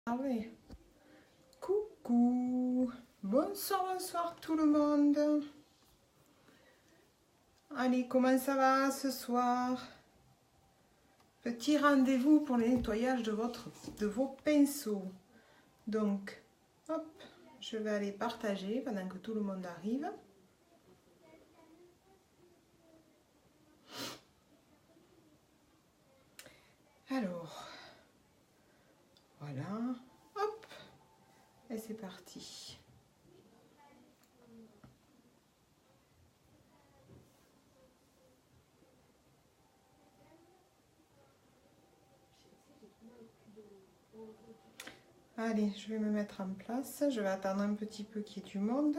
Ah oui. Coucou. Bonsoir tout le monde. Allez, comment ça va ce soir? Petit rendez-vous pour le nettoyage de vos pinceaux. Donc, hop, je vais aller partager pendant que tout le monde arrive. Alors, voilà, hop, et c'est parti. Allez, je vais me mettre en place. Je vais attendre un petit peu qu'il y ait du monde.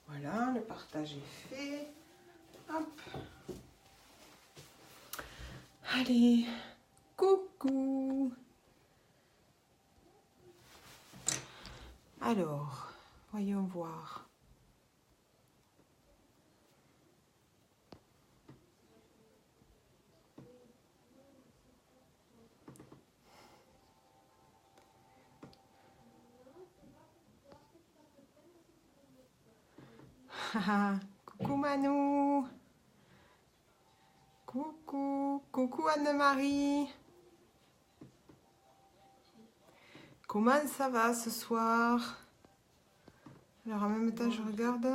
Voilà, le partage est fait. Hop. Allez, coucou. Alors, voyons voir. Coucou Manou. Coucou Anne-Marie. Comment ça va ce soir? Alors en même temps je regarde.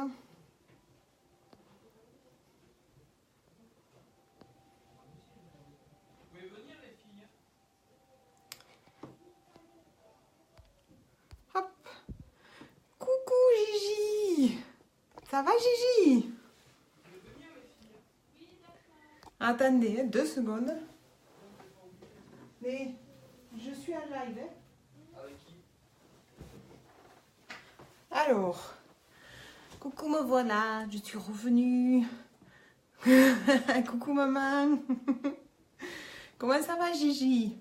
Hop. Coucou Gigi. Ça va Gigi? Attendez, 2 secondes. Mais je suis en live. Alors, coucou me voilà, je suis revenue. Coucou maman. Comment ça va Gigi?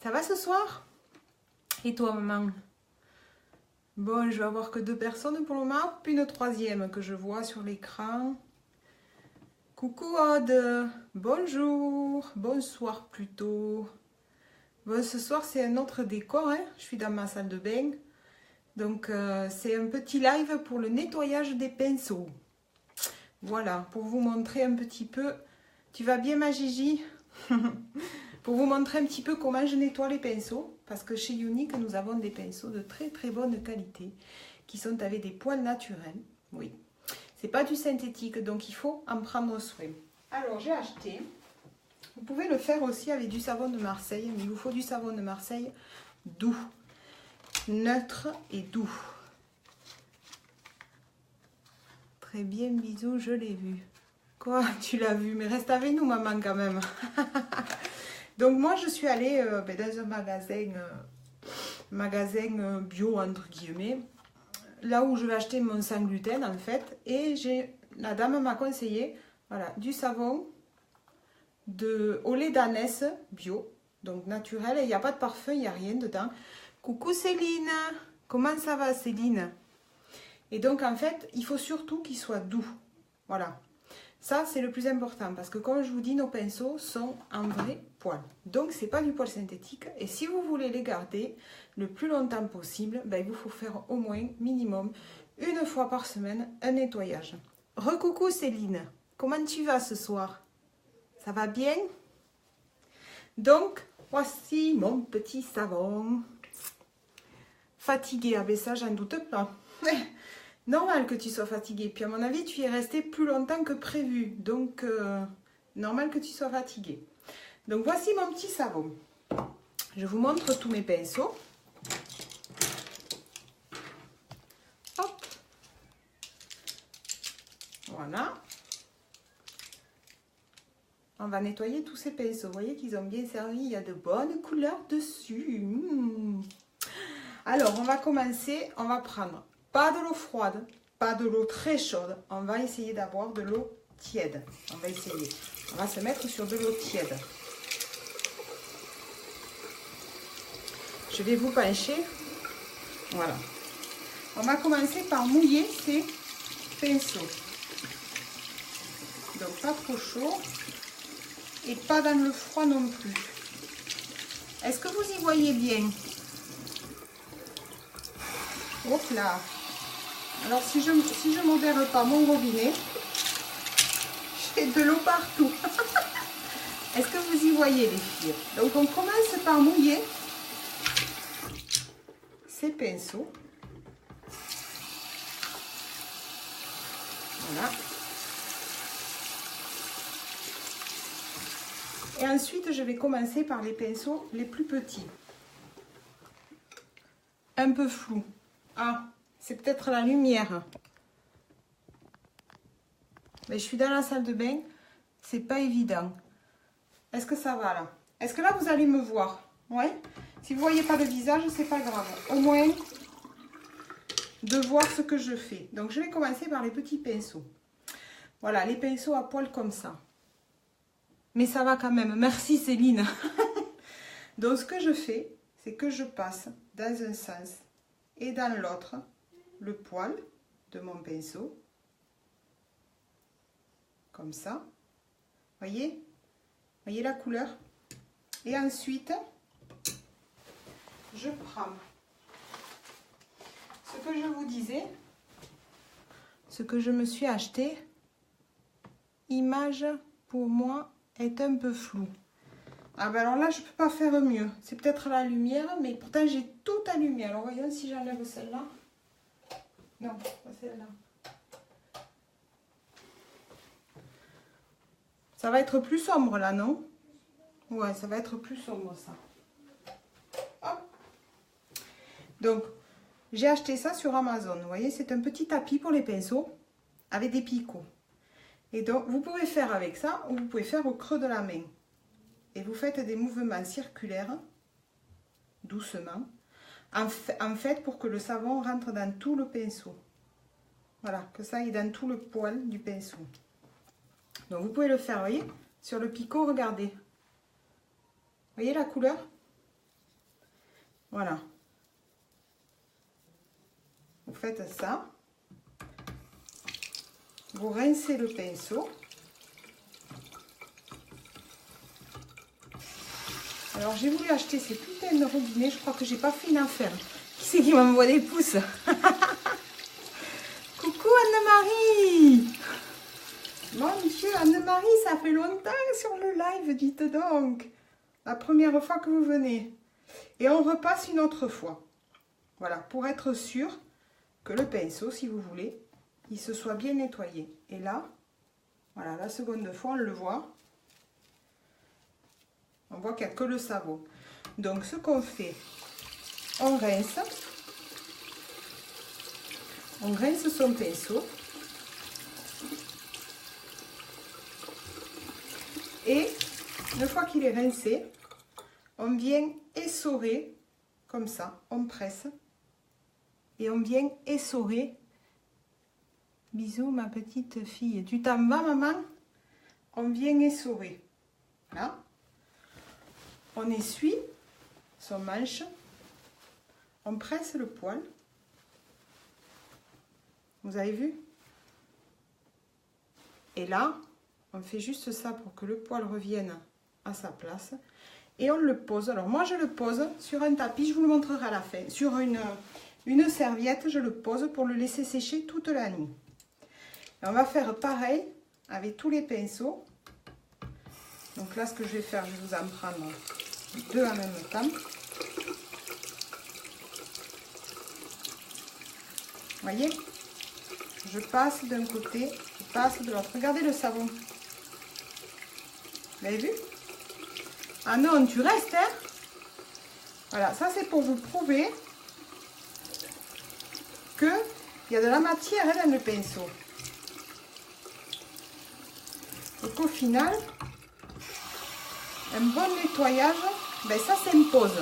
Ça va ce soir? Et toi maman? Bon, je vais avoir que 2 personnes pour le moment, puis une 3e que je vois sur l'écran. Coucou Aude, bonjour, bonsoir plutôt. Bon, ce soir c'est un autre décor, hein. Je suis dans ma salle de bain. Donc c'est un petit live pour le nettoyage des pinceaux. Voilà, pour vous montrer un petit peu. Tu vas bien ma Gigi? Pour vous montrer un petit peu comment je nettoie les pinceaux. Parce que chez Unique, nous avons des pinceaux de très bonne qualité. Qui sont avec des poils naturels. Oui. C'est pas du synthétique, donc il faut en prendre soin. Alors j'ai acheté. Vous pouvez le faire aussi avec du savon de Marseille. Mais il vous faut du savon de Marseille doux. Neutre et doux. Très bien, bisous, je l'ai vu. Quoi, tu l'as vu? Mais reste avec nous, maman, quand même. Donc, moi, je suis allée dans un magasin bio, entre guillemets, là où je vais acheter mon sans gluten, en fait. Et la dame m'a conseillé, voilà, du savon au lait d'ânesse bio, donc naturel. Et il n'y a pas de parfum, il n'y a rien dedans. Coucou Céline, comment ça va Céline? Et donc en fait, il faut surtout qu'il soit doux. Voilà. Ça, c'est le plus important parce que comme je vous dis, nos pinceaux sont en vrai poil. Donc, c'est pas du poil synthétique. Et si vous voulez les garder le plus longtemps possible, ben, il vous faut faire au moins, minimum, 1 fois par semaine, un nettoyage. Recoucou Céline, comment tu vas ce soir? Ça va bien? Donc, voici mon petit savon. Fatigué, ah ben ça, j'en doute pas. Normal que tu sois fatigué. Puis à mon avis, tu y es resté plus longtemps que prévu. Donc, normal que tu sois fatigué. Donc, voici mon petit savon. Je vous montre tous mes pinceaux. Hop. Voilà. On va nettoyer tous ces pinceaux. Vous voyez qu'ils ont bien servi. Il y a de bonnes couleurs dessus. Alors, on va commencer. On va prendre pas de l'eau froide, pas de l'eau très chaude. On va essayer d'avoir de l'eau tiède. On va essayer. On va se mettre sur de l'eau tiède. Je vais vous pencher. Voilà. On va commencer par mouiller ces pinceaux. Donc, pas trop chaud. et pas dans le froid non plus. Est-ce que vous y voyez bien? Hop là. Alors si je modère pas mon robinet, j'ai de l'eau partout. Est-ce que vous y voyez les filles? Donc on commence par mouiller ces pinceaux. Voilà. Et ensuite, je vais commencer par les pinceaux les plus petits. Un peu flou. Ah, c'est peut-être la lumière. Mais je suis dans la salle de bain, c'est pas évident. Est-ce que ça va là? Est-ce que là, vous allez me voir? Ouais. Si vous ne voyez pas le visage, c'est pas grave. Au moins, de voir ce que je fais. Donc, je vais commencer par les petits pinceaux. Voilà, les pinceaux à poil comme ça. Mais ça va quand même. Merci Céline. Donc, ce que je fais, c'est que je passe dans un sens et dans l'autre le poil de mon pinceau. Comme ça. Voyez? Voyez la couleur? Et ensuite, je prends ce que je vous disais, ce que je me suis acheté. Image, pour moi, est un peu floue. Ah ben alors là, je ne peux pas faire mieux. C'est peut-être la lumière, mais pourtant, j'ai tout allumé. Alors, voyons si j'enlève celle-là. Non, pas celle-là. Ça va être plus sombre, là, non? Ouais, ça va être plus sombre, ça. Hop. Donc, j'ai acheté ça sur Amazon. Vous voyez, c'est un petit tapis pour les pinceaux avec des picots. Et donc, vous pouvez faire avec ça ou vous pouvez faire au creux de la main. Et vous faites des mouvements circulaires, doucement, en fait pour que le savon rentre dans tout le pinceau. Voilà, que ça aille dans tout le poil du pinceau. Donc, vous pouvez le faire, vous voyez, sur le picot, regardez. Vous voyez la couleur? Voilà. Vous faites ça. Vous rincez le pinceau. Alors j'ai voulu acheter ces putains de robinets, je crois que j'ai pas fait une affaire. Qui c'est qui m'envoie des pouces? Coucou Anne-Marie! Mon Dieu, Anne-Marie, ça fait longtemps sur le live, dites donc. La première fois que vous venez. Et on repasse une autre fois. Voilà, pour être sûr que le pinceau, si vous voulez, il se soit bien nettoyé. Et là, voilà, la seconde fois, on le voit. On voit qu'il n'y a que le savon. Donc, ce qu'on fait, on rince son pinceau. Et une fois qu'il est rincé, on vient essorer, comme ça, on presse. Et on vient essorer. Bisous ma petite fille. Tu t'en vas maman? On vient essorer. Là. On essuie son manche. On presse le poil. Vous avez vu? Et là, on fait juste ça pour que le poil revienne à sa place. Et on le pose. Alors moi, je le pose sur un tapis. Je vous le montrerai à la fin. Sur une serviette, je le pose pour le laisser sécher toute la nuit. Et on va faire pareil avec tous les pinceaux. Donc là, ce que je vais faire, je vais vous en prendre deux en même temps. Vous voyez? Je passe d'un côté, je passe de l'autre. Regardez le savon. Vous l'avez vu? Ah non, tu restes, hein? Voilà, ça c'est pour vous prouver qu'il y a de la matière dans le pinceau. Et qu'au final, un bon nettoyage, ben ça s'impose.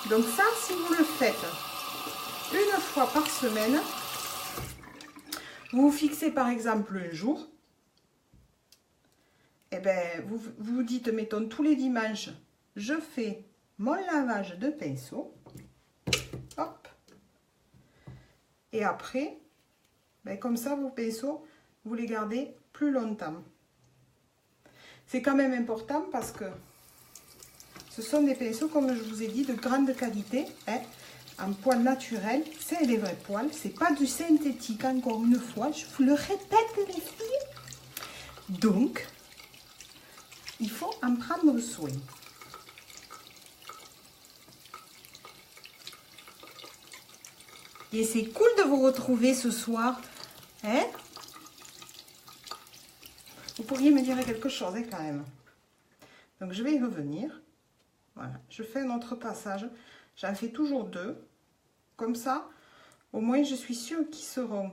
Donc ça, si vous le faites une fois par semaine, vous vous fixez par exemple un jour, et ben vous vous dites, mettons tous les dimanches, je fais mon lavage de pinceau. Hop. Et après, ben comme ça, vos pinceaux, vous les gardez plus longtemps. C'est quand même important parce que ce sont des pinceaux, comme je vous ai dit, de grande qualité, hein, en poil naturel. C'est des vrais poils, c'est pas du synthétique, encore une fois. Je vous le répète, les filles. Donc, il faut en prendre soin. Et c'est cool de vous retrouver ce soir. Hein? Vous pourriez me dire quelque chose, hein, quand même. Donc, je vais y revenir. Voilà, je fais un autre passage. J'en fais toujours 2. Comme ça, au moins, je suis sûre qu'ils seront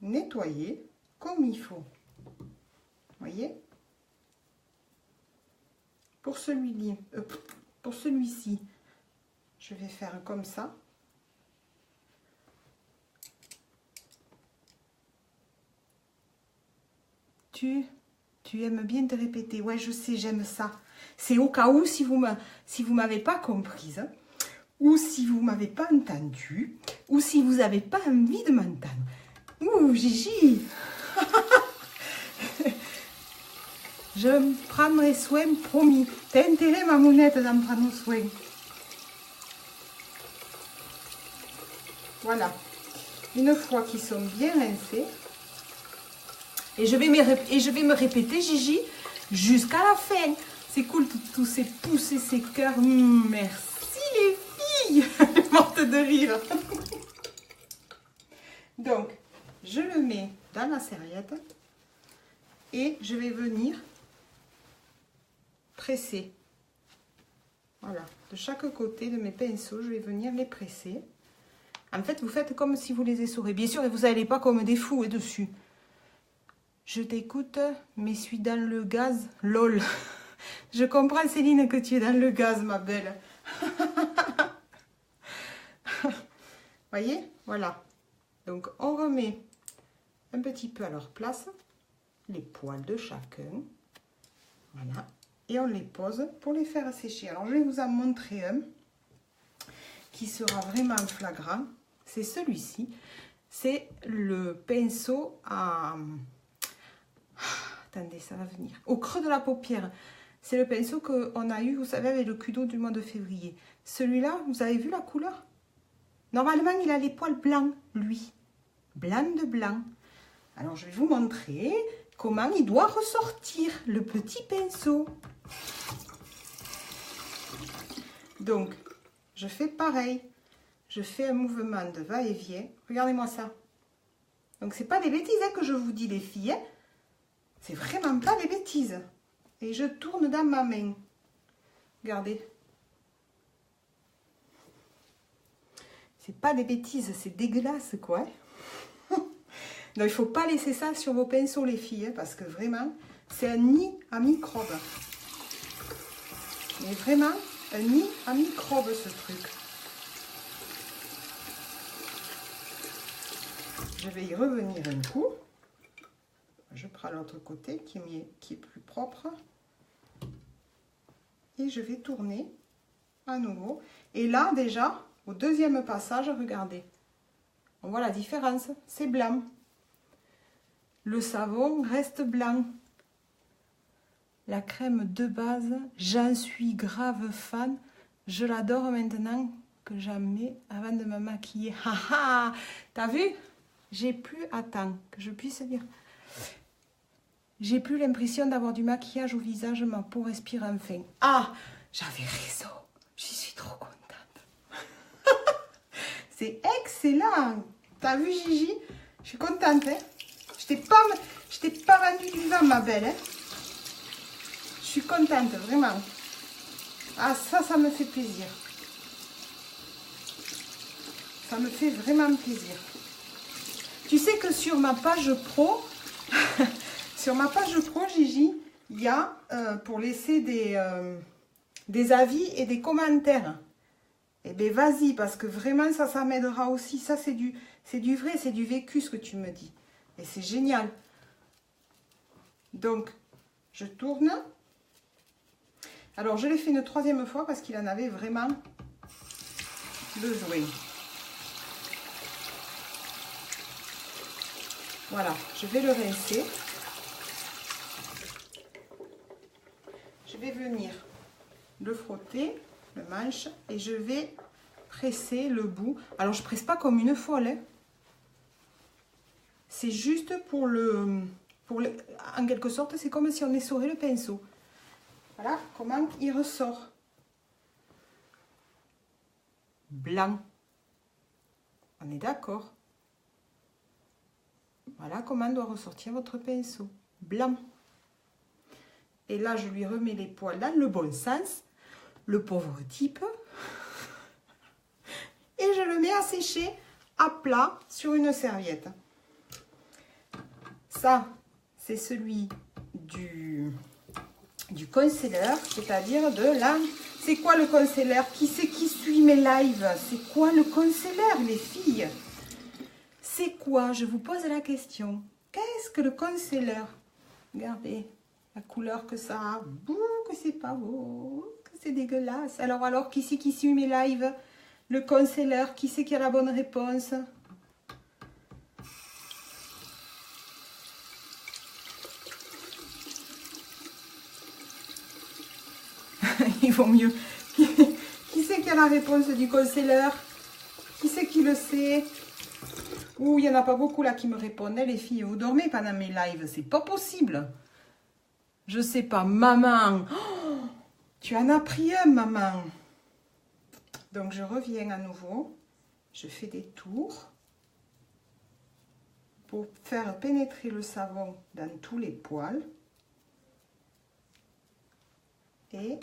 nettoyés comme il faut. Vous voyez? Pour celui-ci, je vais faire comme ça. Tu aimes bien te répéter. Ouais, je sais, j'aime ça. C'est au cas où, si vous m'avez pas comprise, ou si vous m'avez pas entendu, ou si vous n'avez pas envie de m'entendre. Ouh, Gigi. Je me prendrai soin, promis. T'as intérêt, ma mounette, d'en prendre soin. Voilà. Une fois qu'ils sont bien rincés, et je vais me répéter, Gigi, jusqu'à la fin. C'est cool, tous ces pouces et ces cœurs. Merci, les filles. Morte de rire. Donc, je le mets dans la serviette et je vais venir presser. Voilà, de chaque côté de mes pinceaux, je vais venir les presser. En fait, vous faites comme si vous les essorez. Bien sûr, vous n'allez pas comme des fous dessus. Je t'écoute, mais suis dans le gaz. Lol. Je comprends, Céline, que tu es dans le gaz, ma belle. Voyez, voilà. Donc, on remet un petit peu à leur place les poils de chacun. Voilà. Et on les pose pour les faire sécher. Alors, je vais vous en montrer un qui sera vraiment flagrant. C'est celui-ci. C'est le pinceau à... Attendez, ça va venir. Au creux de la paupière. C'est le pinceau qu'on a eu, vous savez, avec le Kudo du mois de février. Celui-là, vous avez vu la couleur? Normalement, il a les poils blancs, lui. Blanc de blanc. Alors, je vais vous montrer comment il doit ressortir, le petit pinceau. Donc, je fais pareil. Je fais un mouvement de va-et-vient. Regardez-moi ça. Donc, c'est pas des bêtises hein, que je vous dis, les filles. Hein. C'est vraiment pas des bêtises. Et je tourne dans ma main. Regardez. C'est pas des bêtises, c'est dégueulasse, quoi. Donc, il ne faut pas laisser ça sur vos pinceaux, les filles, hein, parce que vraiment, c'est un nid à microbes. Mais vraiment, un nid à microbes, ce truc. Je vais y revenir un coup. Je prends l'autre côté qui est plus propre. Et je vais tourner à nouveau. Et là, déjà, au deuxième passage, regardez. On voit la différence. C'est blanc. Le savon reste blanc. La crème de base, j'en suis grave fan. Je l'adore maintenant que j'en mets avant de me maquiller. Haha, t'as vu? J'ai plus à temps que je puisse dire. J'ai plus l'impression d'avoir du maquillage au visage, ma peau respire enfin. Ah, j'avais raison. Je suis trop contente. C'est excellent. T'as vu, Gigi? Je suis contente. Hein? Je t'ai pas rendu du vent, ma belle. Hein? Je suis contente, vraiment. Ah, ça me fait plaisir. Ça me fait vraiment plaisir. Tu sais que sur ma page pro... Sur ma page pro, Gigi, il y a pour laisser des avis et des commentaires. Eh bien, vas-y, parce que vraiment, ça m'aidera aussi. Ça, c'est du vrai, c'est du vécu, ce que tu me dis. Et c'est génial. Donc, je tourne. Alors, je l'ai fait une troisième fois parce qu'il en avait vraiment besoin. Voilà, je vais le rincer. venir le frotter, le manche, et je vais presser le bout. Alors, je presse pas comme une folle, hein. C'est juste en quelque sorte, c'est comme si on essorait le pinceau. Voilà comment il ressort. Blanc. On est d'accord? Voilà comment doit ressortir votre pinceau. Blanc. Et là, je lui remets les poils dans le bon sens. Le pauvre type. Et je le mets à sécher à plat sur une serviette. Ça, c'est celui du concealer, c'est-à-dire de la... C'est quoi le concealer? Qui c'est qui suit mes lives? C'est quoi le concealer, les filles? C'est quoi? Je vous pose la question. Qu'est-ce que le concealer? Regardez la couleur que ça a. Bouh, que c'est pas beau, que c'est dégueulasse. Alors, qui c'est qui suit mes lives? Le concealer, qui c'est qui a la bonne réponse? Il vaut mieux. Qui c'est qui a la réponse du concealer? Qui c'est qui le sait? Ouh, il n'y en a pas beaucoup là qui me répondent. Les filles, vous dormez pendant mes lives. C'est pas possible. Je sais pas. Maman. Oh, tu en as pris un, maman. Donc, je reviens à nouveau. Je fais des tours pour faire pénétrer le savon dans tous les poils. Et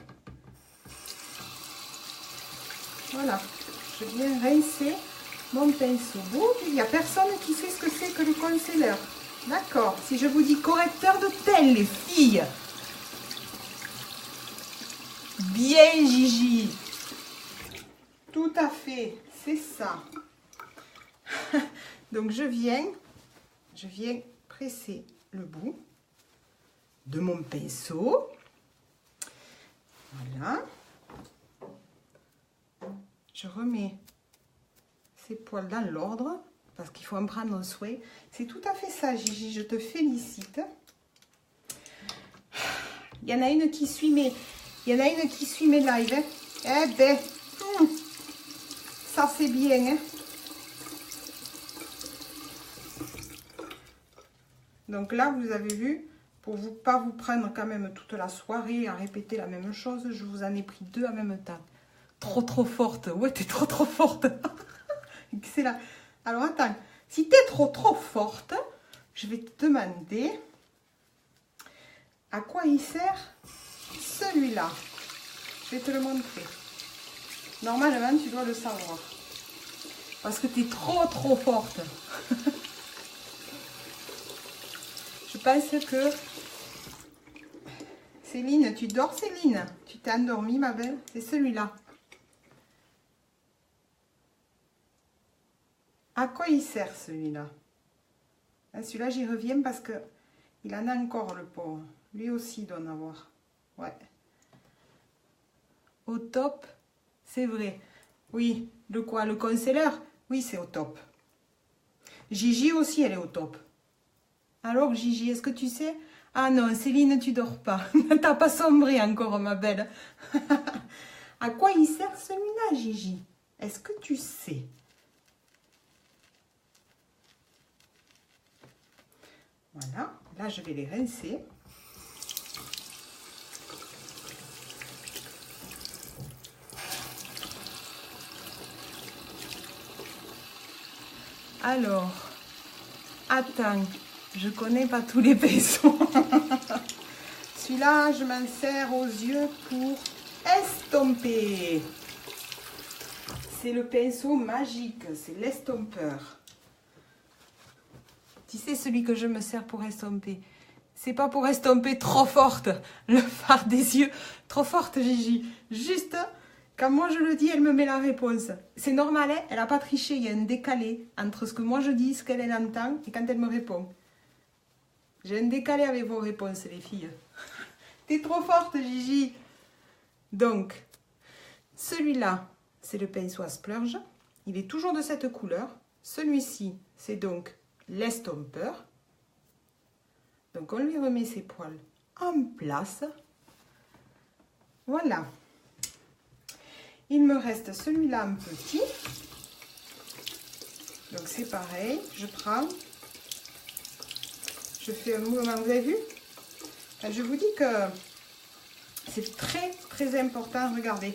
voilà. Je viens rincer mon pinceau. Bon, il n'y a personne qui sait ce que c'est que le concealer. D'accord. Si je vous dis correcteur de teint, les filles. Bien, Gigi. Tout à fait. C'est ça. Donc, je viens presser le bout de mon pinceau. Voilà. Je remets ces poils dans l'ordre parce qu'il faut en prendre soin. C'est tout à fait ça, Gigi. Je te félicite. Il y en a une qui suit mes lives. Hein. Eh ben, ça c'est bien. Hein. Donc là, vous avez vu, pour ne pas vous prendre quand même toute la soirée à répéter la même chose, je vous en ai pris 2 en même temps. Trop forte. Ouais, t'es trop forte. Excellent. Alors, attends. Si t'es trop forte, je vais te demander à quoi il sert celui-là. Je vais te le montrer. Normalement, tu dois le savoir. Parce que t'es trop forte. Je pense que... Céline, tu dors, Céline? Tu t'es endormie, ma belle? C'est celui-là. À quoi il sert celui-là? Celui-là, j'y reviens parce que il en a encore, le pauvre. Lui aussi, il doit en avoir. Ouais. Au top, c'est vrai. Oui, le quoi? Le concealer? Oui, c'est au top. Gigi aussi, elle est au top. Alors, Gigi, est-ce que tu sais? Ah non, Céline, tu dors pas. T'as pas sombré encore, ma belle. À quoi il sert celui-là, Gigi? Est-ce que tu sais? Voilà, là je vais les rincer. Alors, attends, je connais pas tous les pinceaux. Celui-là, je m'en sers aux yeux pour estomper. C'est le pinceau magique, c'est l'estompeur. Tu sais, celui que je me sers pour estomper. C'est pas pour estomper trop forte, le fard des yeux. Trop forte, Gigi. Juste, quand moi je le dis, elle me met la réponse. C'est normal, hein? Elle n'a pas triché. Il y a un décalé entre ce que moi je dis, ce qu'elle entend, et quand elle me répond. J'ai un décalé avec vos réponses, les filles. T'es trop forte, Gigi. Donc, celui-là, c'est le pinceau à splurge. Il est toujours de cette couleur. Celui-ci, c'est donc l'estompeur. Donc, on lui remet ses poils en place. Voilà. Il me reste celui-là en petit. Donc c'est pareil, je prends, je fais un mouvement, vous avez vu? Je vous dis que c'est très très important, regardez,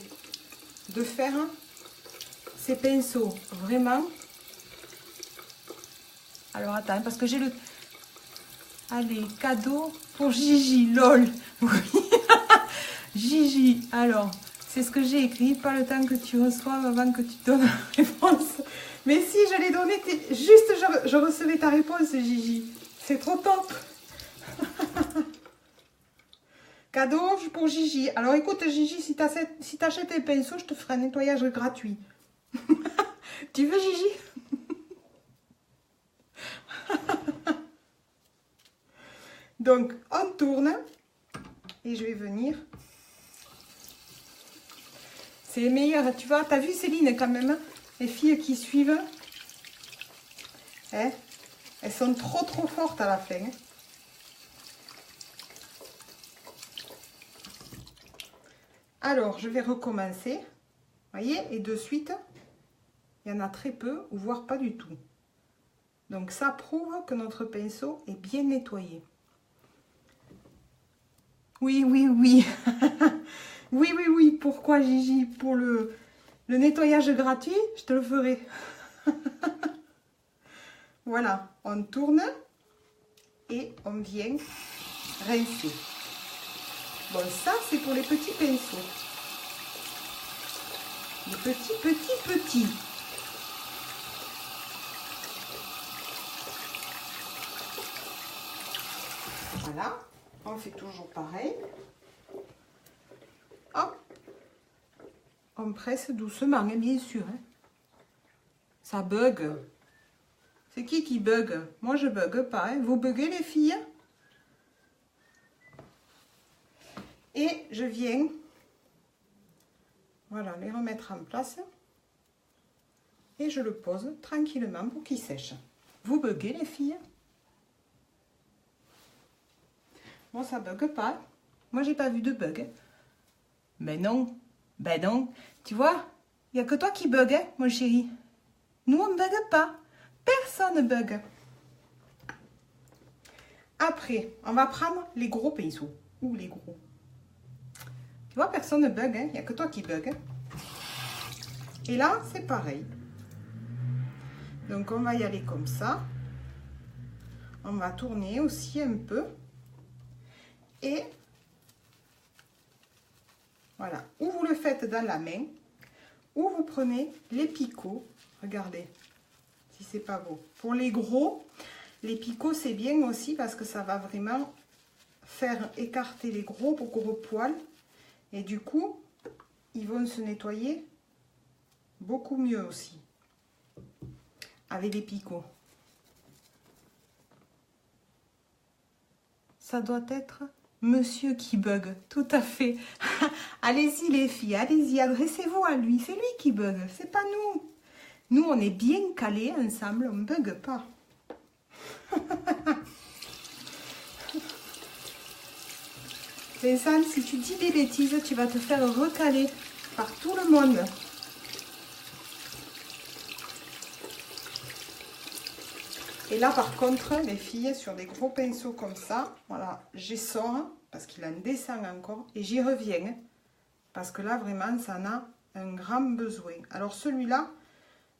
de faire ces pinceaux, vraiment. Alors attends, parce que j'ai le... Allez, cadeau pour Gigi, lol. Oui. Gigi, alors, c'est ce que j'ai écrit, pas le temps que tu reçoives avant que tu donnes la réponse. Mais si, je l'ai donné, juste je recevais ta réponse, Gigi. C'est trop top. Cadeau pour Gigi. Alors écoute, Gigi, si tu achètes tes pinceaux, je te ferai un nettoyage gratuit. Tu veux, Gigi? Donc, on tourne. Et je vais venir. C'est les meilleurs. Tu vois, tu as vu Céline quand même, hein? Les filles qui suivent, hein, elles sont trop fortes à la fin. Hein. Alors, je vais recommencer. Vous voyez, et de suite, il y en a très peu, ou voire pas du tout. Donc, ça prouve que notre pinceau est bien nettoyé. Oui, oui, oui. Oui, oui, oui. Pourquoi, Gigi? Pour le nettoyage gratuit, je te le ferai. Voilà, on tourne et on vient rincer. Bon, ça, c'est pour les petits pinceaux. Les petits. Voilà, on fait toujours pareil. Hop. On presse doucement, hein, bien sûr. Hein. Ça bug. C'est qui bug? Moi, je bug pas. Hein. Vous buguez, les filles? Et je viens, voilà, les remettre en place. Et je le pose tranquillement pour qu'il sèche. Vous buguez, les filles? Moi, ça bug pas. Moi, j'ai pas vu de bug. Mais non. Ben non. Tu vois, il n'y a que toi qui bug, hein, mon chéri. Nous, on ne bug pas. Personne ne bug. Après, on va prendre les gros pinceaux. Ou les gros. Tu vois, personne ne bug, hein. Il n'y a que toi qui bug. Hein. Et là, c'est pareil. Donc, on va y aller comme ça. On va tourner aussi un peu. Et voilà. Ou vous le faites dans la main, ou vous prenez les picots. Regardez, si c'est pas beau. Pour les gros, les picots, c'est bien aussi parce que ça va vraiment faire écarter les gros poils. Et du coup, ils vont se nettoyer beaucoup mieux aussi avec les picots. Ça doit être monsieur qui bug, tout à fait. Allez-y les filles, allez-y, adressez-vous à lui. C'est lui qui bug, c'est pas nous. Nous, on est bien calés ensemble, on ne bug pas. Vincent, si tu dis des bêtises, tu vas te faire recaler par tout le monde. Et là, par contre, les filles, sur des gros pinceaux comme ça, voilà, j'essore parce qu'il en descend encore et j'y reviens. Parce que là, vraiment, ça en a un grand besoin. Alors, celui-là,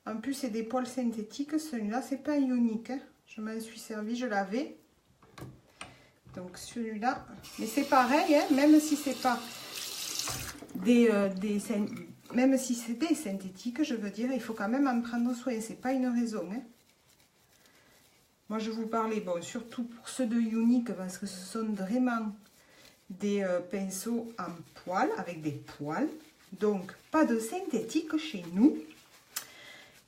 en plus, c'est des poils synthétiques. Celui-là, c'est pas ionique. Hein. Je m'en suis servi, je l'avais. Donc, celui-là, mais c'est pareil, hein, même si c'est pas même si c'était synthétique, je veux dire, il faut quand même en prendre soin. C'est pas une raison. Hein. Moi, je vous parlais, bon, surtout pour ceux de Unique, parce que ce sont vraiment des pinceaux en poils, avec des poils. Donc, pas de synthétique chez nous.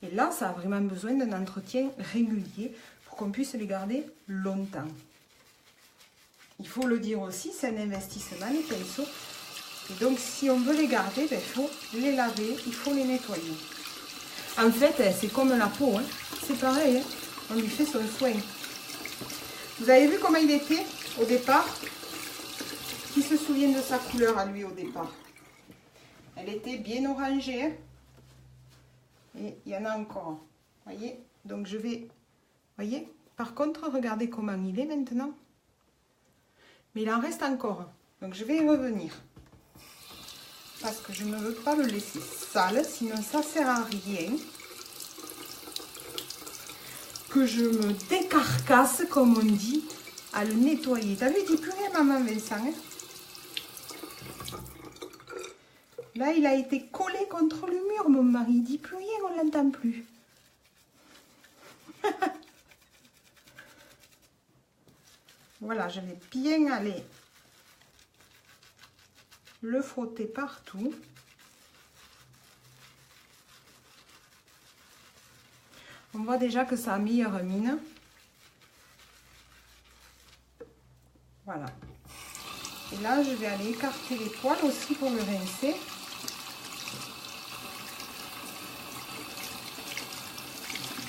Et là, ça a vraiment besoin d'un entretien régulier pour qu'on puisse les garder longtemps. Il faut le dire aussi, c'est un investissement, les pinceaux. Et donc, si on veut les garder, ben, il faut les laver, il faut les nettoyer. En fait, c'est comme la peau, hein. C'est pareil, hein. On lui fait son soin. Vous avez vu comment il était au départ? Qui se souvient de sa couleur à lui au départ? Elle était bien orangée. Hein. Et il y en a encore. Voyez? Donc je vais... Voyez? Par contre, regardez comment il est maintenant. Mais il en reste encore. Donc je vais y revenir. Parce que je ne veux pas le laisser sale. Sinon ça ne sert à rien. Que je me décarcasse, comme on dit, à le nettoyer. T'as vu, il dit plus rien, maman Vincent. Hein? Là, il a été collé contre le mur, mon mari. Il dit plus rien, on ne l'entend plus. Voilà, je vais bien aller le frotter partout. On voit déjà que ça a meilleure mine. Voilà. Et là, je vais aller écarter les poils aussi pour le rincer.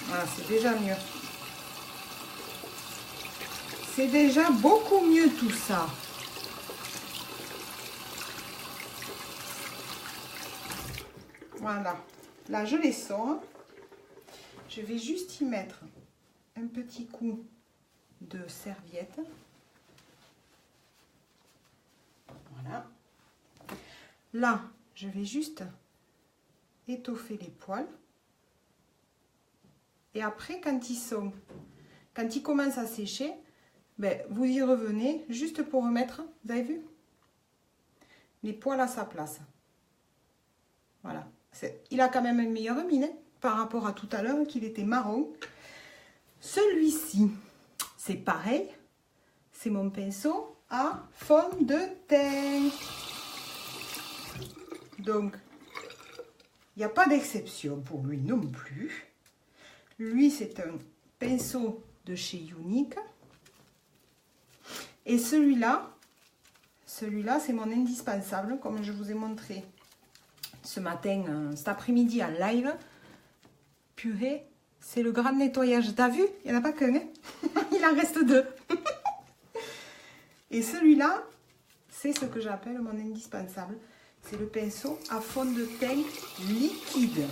Voilà, c'est déjà mieux. C'est déjà beaucoup mieux tout ça. Voilà. Là, je les sors. Je vais juste y mettre un petit coup de serviette. Voilà. Là, je vais juste étoffer les poils. Et après, quand ils commencent à sécher, ben, vous y revenez juste pour remettre, vous avez vu, les poils à sa place. Voilà. Il a quand même une meilleure mine hein, par rapport à tout à l'heure qu'il était marron. Celui-ci, c'est pareil. C'est mon pinceau à fond de teint. Donc, il n'y a pas d'exception pour lui non plus. Lui, c'est un pinceau de chez Unique. Et celui-là, c'est mon indispensable, comme je vous ai montré ce matin, cet après-midi en live. Purée, c'est le grand nettoyage. T'as vu? Il n'y en a pas qu'un, hein. Il en reste deux. Et celui-là, c'est ce que j'appelle mon indispensable. C'est le pinceau à fond de teint liquide.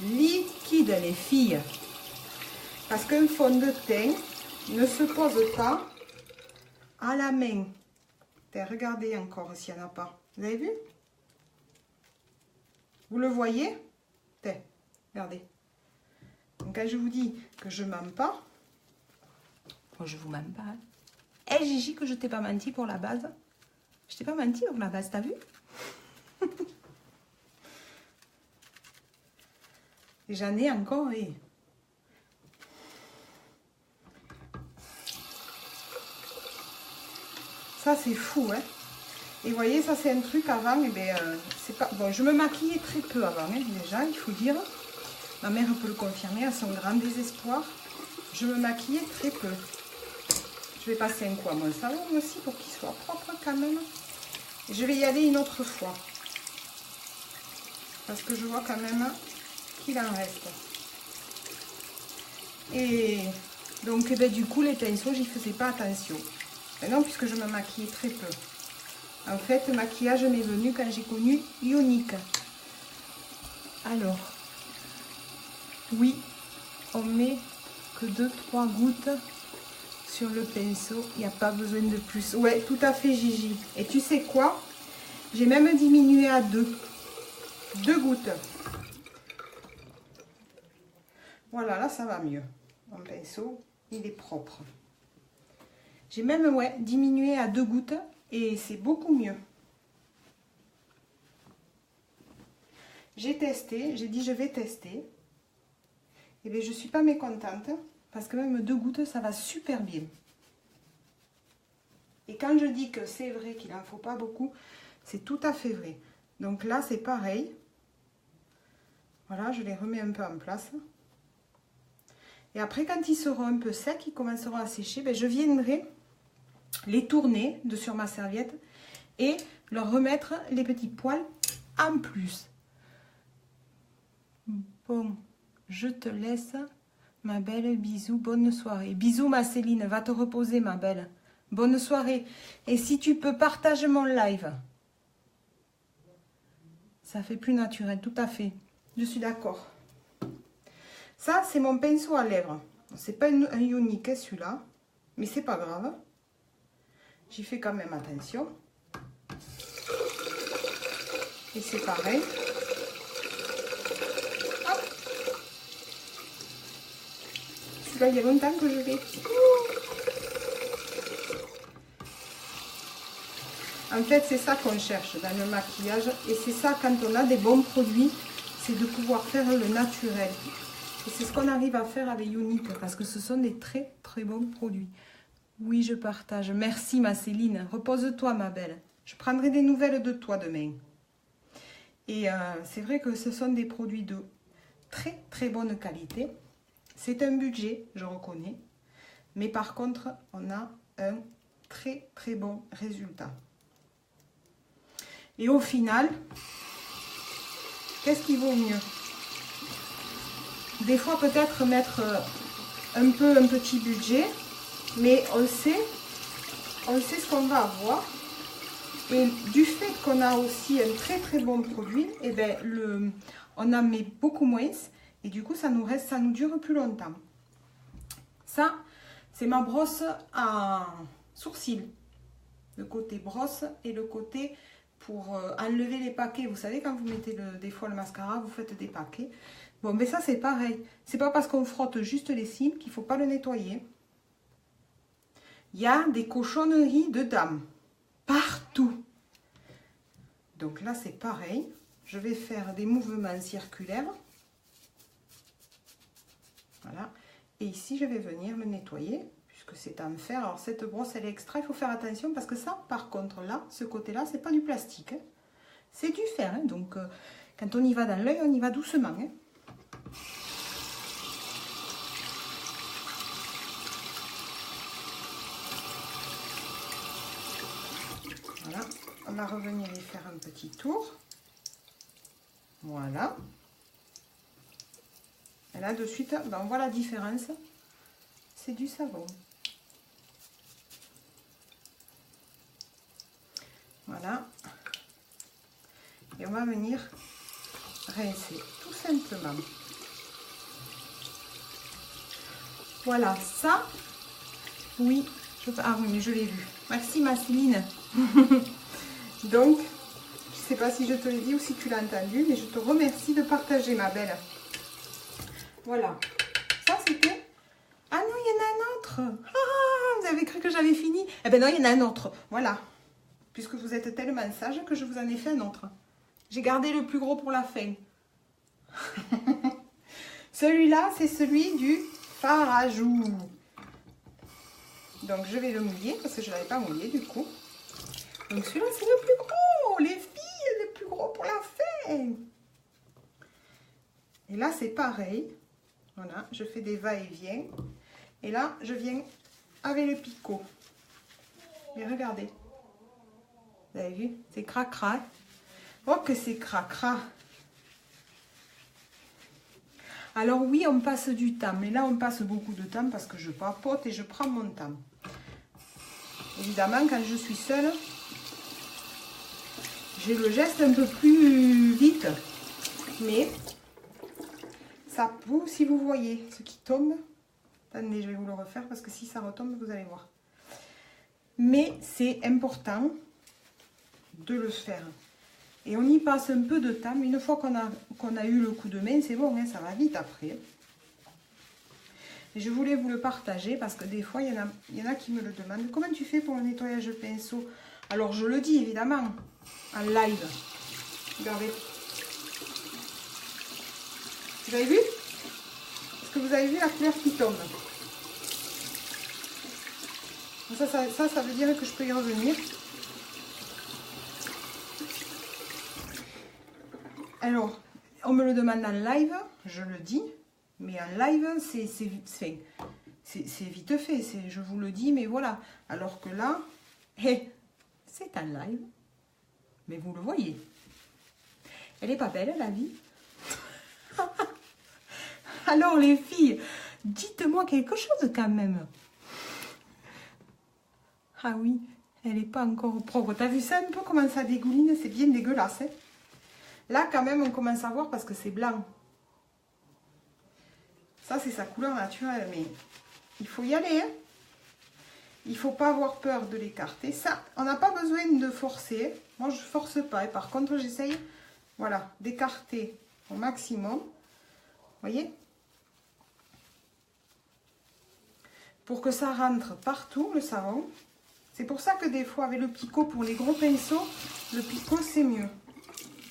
Liquide, les filles. Parce qu'un fond de teint ne se pose pas à la main. Regardez encore s'il n'y en a pas. Vous avez vu? Vous le voyez? Regardez. Donc quand je vous dis que je ne mens pas, moi je vous mens pas. Hein. Eh Gigi, que je t'ai pas menti pour la base. Je t'ai pas menti pour la base, t'as vu? Et j'en ai encore et... Ça c'est fou, hein. Et vous voyez, ça c'est un truc avant, et ben, c'est pas... Bon, je me maquillais très peu avant, hein, déjà, il faut dire. Ma mère peut le confirmer, à son grand désespoir. Je me maquillais très peu. Je vais passer un coup à mon salon aussi pour qu'il soit propre quand même. Et je vais y aller une autre fois. Parce que je vois quand même qu'il en reste. Et donc, eh ben, du coup, les pinceaux, j'y faisais pas attention. Et non, puisque je me maquillais très peu. En fait, le maquillage m'est venu quand j'ai connu Unique. Alors, oui, on met que 2-3 gouttes sur le pinceau. Il n'y a pas besoin de plus. Ouais, tout à fait, Gigi. Et tu sais quoi? J'ai même diminué à 2. 2 gouttes. Voilà, là, ça va mieux. Mon pinceau, il est propre. J'ai même, ouais, diminué à 2 gouttes. Et c'est beaucoup mieux. J'ai testé, j'ai dit je vais tester. Et bien je ne suis pas mécontente parce que même 2 gouttes ça va super bien. Et quand je dis que c'est vrai qu'il n'en faut pas beaucoup, c'est tout à fait vrai. Donc là c'est pareil. Voilà, je les remets un peu en place. Et après quand ils seront un peu secs, ils commenceront à sécher, ben, je viendrai les tourner sur ma serviette et leur remettre les petits poils en plus. Bon, je te laisse ma belle, bisous, bonne soirée. Bisous ma Céline, va te reposer ma belle. Bonne soirée. Et si tu peux, partage mon live. Ça fait plus naturel, tout à fait. Je suis d'accord. Ça, c'est mon pinceau à lèvres. C'est pas un unique, hein, celui-là. Mais c'est pas grave. J'y fais quand même attention. Et c'est pareil. Hop. Celui-là, il y a longtemps que je l'ai. En fait, c'est ça qu'on cherche dans le maquillage. Et c'est ça, quand on a des bons produits, c'est de pouvoir faire le naturel. Et c'est ce qu'on arrive à faire avec Younique, parce que ce sont des très très bons produits. Oui, je partage. Merci ma Céline. Repose-toi ma belle. Je prendrai des nouvelles de toi demain. Et c'est vrai que ce sont des produits de très très bonne qualité. C'est un budget, je reconnais. Mais par contre, on a un très très bon résultat. Et au final, qu'est-ce qui vaut mieux? Des fois, peut-être mettre un petit budget, mais on sait ce qu'on va avoir. Et du fait qu'on a aussi un très très bon produit, et ben on en met beaucoup moins. Et du coup, ça nous dure plus longtemps. Ça, c'est ma brosse à sourcils. Le côté brosse et le côté pour enlever les paquets. Vous savez, quand vous mettez des fois le mascara, vous faites des paquets. Bon, mais ça, c'est pareil. C'est pas parce qu'on frotte juste les cils qu'il ne faut pas le nettoyer. Il y a des cochonneries de dames. Partout. Donc là, c'est pareil. Je vais faire des mouvements circulaires. Voilà. Et ici, je vais venir le nettoyer, puisque c'est en fer. Alors, cette brosse, elle est extra. Il faut faire attention parce que ça, par contre, là, ce côté-là, c'est pas du plastique. Hein. C'est du fer. Hein. Donc, quand on y va dans l'œil, on y va doucement. Hein. Voilà. On va revenir y faire un petit tour. Voilà. Et là, de suite, ben, on voit la différence. C'est du savon. Voilà. Et on va venir rincer, tout simplement. Voilà, ça, oui, ah oui, mais je l'ai vu. Merci ma Céline. Donc, je ne sais pas si je te l'ai dit ou si tu l'as entendu, mais je te remercie de partager, ma belle. Voilà, ça c'était... Ah non, il y en a un autre. Ah, vous avez cru que j'avais fini? Eh ben non, il y en a un autre. Voilà, puisque vous êtes tellement sage que je vous en ai fait un autre. J'ai gardé le plus gros pour la fin. Celui-là, c'est celui du fard à joues. Donc, je vais le mouiller parce que je ne l'avais pas mouillé du coup. Donc, celui-là, c'est le plus gros. Les filles, le plus gros pour la fin. Et là, c'est pareil. Voilà, je fais des va-et-vient. Et là, je viens avec le picot. Mais regardez. Vous avez vu? C'est cracra. Oh, que c'est cracra. Alors oui, on passe du temps. Mais là, on passe beaucoup de temps parce que je papote et je prends mon temps. Évidemment, quand je suis seule, j'ai le geste un peu plus vite. Mais ça, vous, si vous voyez ce qui tombe, attendez, je vais vous le refaire parce que si ça retombe, vous allez voir. Mais c'est important de le faire. Et on y passe un peu de temps. Mais une fois qu'on a eu le coup de main, c'est bon, hein, ça va vite après. Et je voulais vous le partager parce que des fois, il y en a qui me le demandent. Comment tu fais pour le nettoyage de pinceau? Alors, je le dis évidemment en live. Regardez. Vous avez vu? Est-ce que vous avez vu la couleur qui tombe? Ça veut dire que je peux y revenir. Alors, on me le demande en live, je le dis. Mais en live, c'est vite fait, je vous le dis, mais voilà. Alors que là, c'est un live, mais vous le voyez. Elle est pas belle, la vie. Alors, les filles, dites-moi quelque chose quand même. Ah oui, elle n'est pas encore propre. T'as vu ça un peu comment ça dégouline? C'est bien dégueulasse. Hein, Là, quand même, on commence à voir parce que c'est blanc. Ça, c'est sa couleur naturelle, mais il faut y aller. Hein. Il ne faut pas avoir peur de l'écarter. Ça, on n'a pas besoin de forcer. Moi, je ne force pas. Et par contre, j'essaye, voilà, d'écarter au maximum. Vous voyez? Pour que ça rentre partout, le savon. C'est pour ça que des fois, avec le picot, pour les gros pinceaux, le picot, c'est mieux.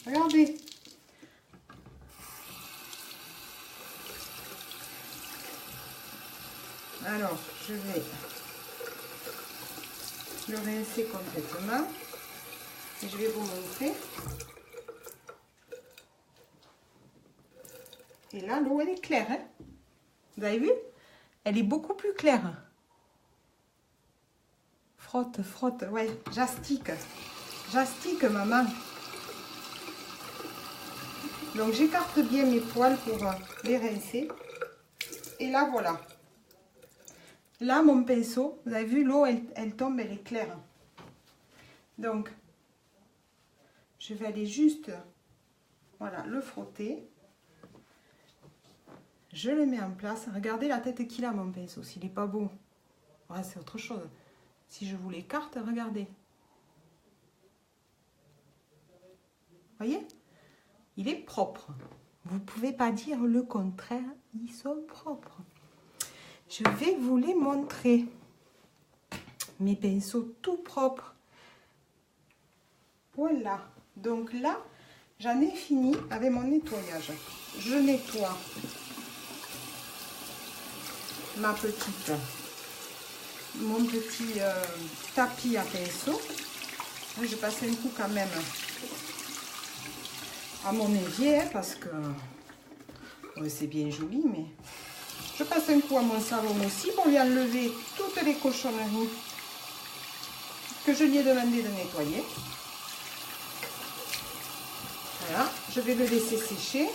Regardez. Alors, je vais le rincer complètement. Et je vais vous montrer. Et là, l'eau, elle est claire. Hein? Vous avez vu? Elle est beaucoup plus claire. Frotte, frotte. Ouais, j'astique. J'astique, maman. Donc, j'écarte bien mes poils pour les rincer. Et là, voilà. Là, mon pinceau, vous avez vu, l'eau, elle tombe, elle est claire. Donc, je vais aller juste, voilà, le frotter. Je le mets en place. Regardez la tête qu'il a, mon pinceau, s'il n'est pas beau. Ouais, c'est autre chose. Si je vous l'écarte, regardez. Voyez? Il est propre. Vous ne pouvez pas dire le contraire. Ils sont propres. Je vais vous les montrer. Mes pinceaux tout propres. Voilà. Donc là, j'en ai fini avec mon nettoyage. Je nettoie mon petit tapis à pinceau. Je passe un coup quand même à mon évier hein, parce que ouais, c'est bien joli, mais je passe un coup à mon savon aussi pour lui enlever toutes les cochonneries que je lui ai demandé de nettoyer. Voilà, je vais le laisser sécher.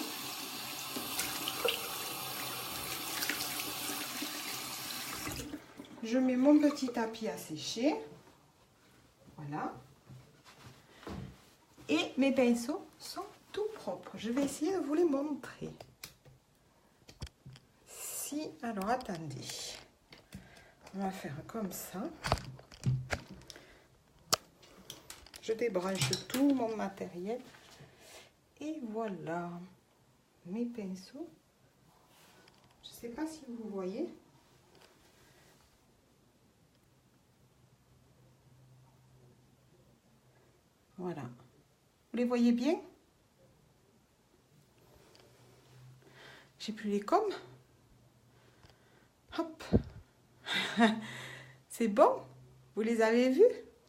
Je mets mon petit tapis à sécher. Voilà. Et mes pinceaux sont tout propres. Je vais essayer de vous les montrer. Alors attendez. On va faire comme ça. Je débranche tout mon matériel. Et voilà. Mes pinceaux. Je ne sais pas si vous voyez. Voilà. Vous les voyez bien? J'ai plus les commes. Hop. C'est bon? Vous les avez vus?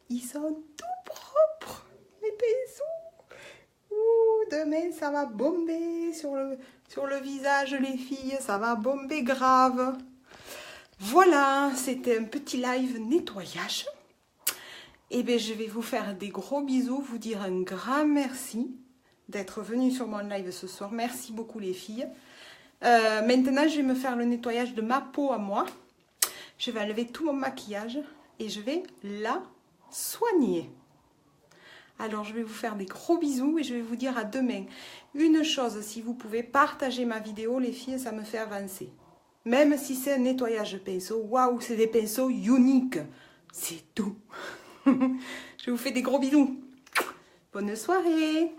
Ils sont tout propres, mes pinceaux. Ouh, demain, ça va bomber sur le visage, les filles. Ça va bomber grave. Voilà, c'était un petit live nettoyage. Et bien, je vais vous faire des gros bisous, vous dire un grand merci d'être venus sur mon live ce soir. Merci beaucoup les filles. Maintenant, je vais me faire le nettoyage de ma peau à moi. Je vais enlever tout mon maquillage et je vais la soigner. Alors, je vais vous faire des gros bisous et je vais vous dire à demain. Une chose, si vous pouvez partager ma vidéo, les filles, ça me fait avancer. Même si c'est un nettoyage de pinceau, waouh, c'est des pinceaux uniques. C'est tout. Je vous fais des gros bisous. Bonne soirée.